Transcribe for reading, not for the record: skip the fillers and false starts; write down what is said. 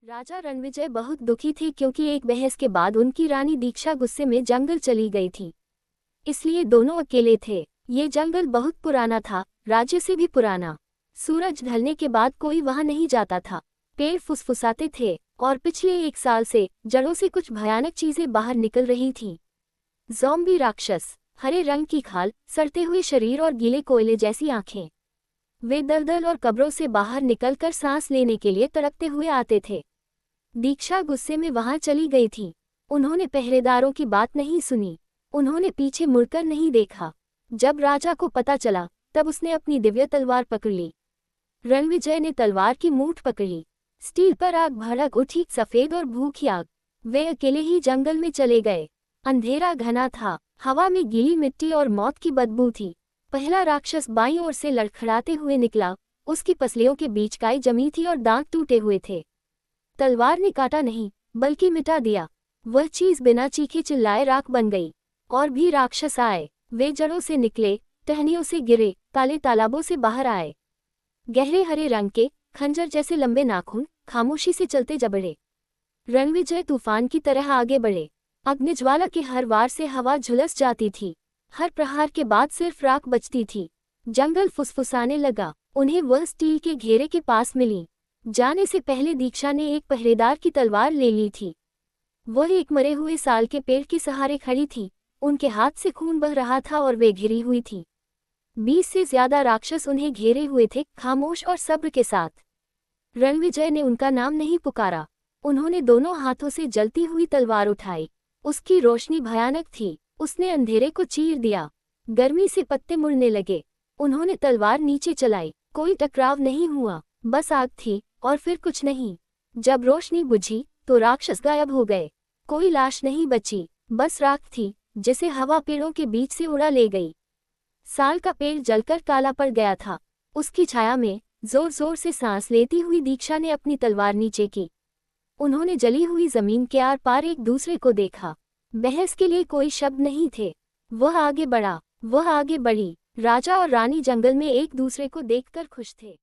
राजा रणविजय बहुत दुखी थे क्योंकि एक बहस के बाद उनकी रानी दीक्षा गुस्से में जंगल चली गई थी। इसलिए दोनों अकेले थे। ये जंगल बहुत पुराना था, राज्य से भी पुराना। सूरज ढलने के बाद कोई वहां नहीं जाता था। पेड़ फुसफुसाते थे और पिछले 1 साल से जड़ों से कुछ भयानक चीजें बाहर निकल रही थीं। ज़ॉम्बी राक्षस, हरे रंग की खाल, सड़ते हुए शरीर और गीले कोयले जैसी आंखें। वे दलदल और कब्रों से बाहर निकलकर सांस लेने के लिए तड़पते हुए आते थे। दीक्षा गुस्से में वहां चली गई थी। उन्होंने पहरेदारों की बात नहीं सुनी। उन्होंने पीछे मुड़कर नहीं देखा। जब राजा को पता चला तब उसने अपनी दिव्य तलवार पकड़ ली। रणविजय ने तलवार की मूठ पकड़ी। स्टील पर आग भड़क उठी, सफेद और भूखी आग। वे अकेले ही जंगल में चले गए। अंधेरा घना था, हवा में गीली मिट्टी और मौत की बदबू थी। पहला राक्षस बाईं ओर से लड़खड़ाते हुए निकला। उसकी पसलियों के बीच काई जमी थी और दांत टूटे हुए थे। तलवार ने काटा नहीं बल्कि मिटा दिया। वह चीज बिना चीखे चिल्लाए राख बन गई। और भी राक्षस आए। वे जड़ों से निकले, टहनियों से गिरे, काले तालाबों से बाहर आए। गहरे हरे रंग के खंजर जैसे लंबे नाखून खामोशी से चलते जबड़े। रणविजय तूफान की तरह आगे बढ़े। अग्निज्वाला के हर वार से हवा झुलस जाती थी। हर प्रहार के बाद सिर्फ राख बचती थी। जंगल फुसफुसाने लगा। उन्हें वह स्टील के घेरे के पास मिली। जाने से पहले दीक्षा ने एक पहरेदार की तलवार ले ली थी। वह एक मरे हुए साल के पेड़ के सहारे खड़ी थी। उनके हाथ से खून बह रहा था और वे घिरी हुई थी। 20 से ज्यादा राक्षस उन्हें घेरे हुए थे, खामोश और सब्र के साथ। रणविजय ने उनका नाम नहीं पुकारा। उन्होंने दोनों हाथों से जलती हुई तलवार उठाई। उसकी रोशनी भयानक थी। उसने अंधेरे को चीर दिया। गर्मी से पत्ते मुड़ने लगे। उन्होंने तलवार नीचे चलाई। कोई टकराव नहीं हुआ, बस आग थी और फिर कुछ नहीं। जब रोशनी बुझी तो राक्षस गायब हो गए। कोई लाश नहीं बची, बस राख थी जिसे हवा पेड़ों के बीच से उड़ा ले गई। साल का पेड़ जलकर काला पड़ गया था। उसकी छाया में जोर जोर से सांस लेती हुई दीक्षा ने अपनी तलवार नीचे की। उन्होंने जली हुई जमीन के आर पार एक दूसरे को देखा। बहस के लिए कोई शब्द नहीं थे। वह आगे बढ़ा, वह आगे बढ़ी। राजा और रानी जंगल में एक दूसरे को देखकर खुश थे।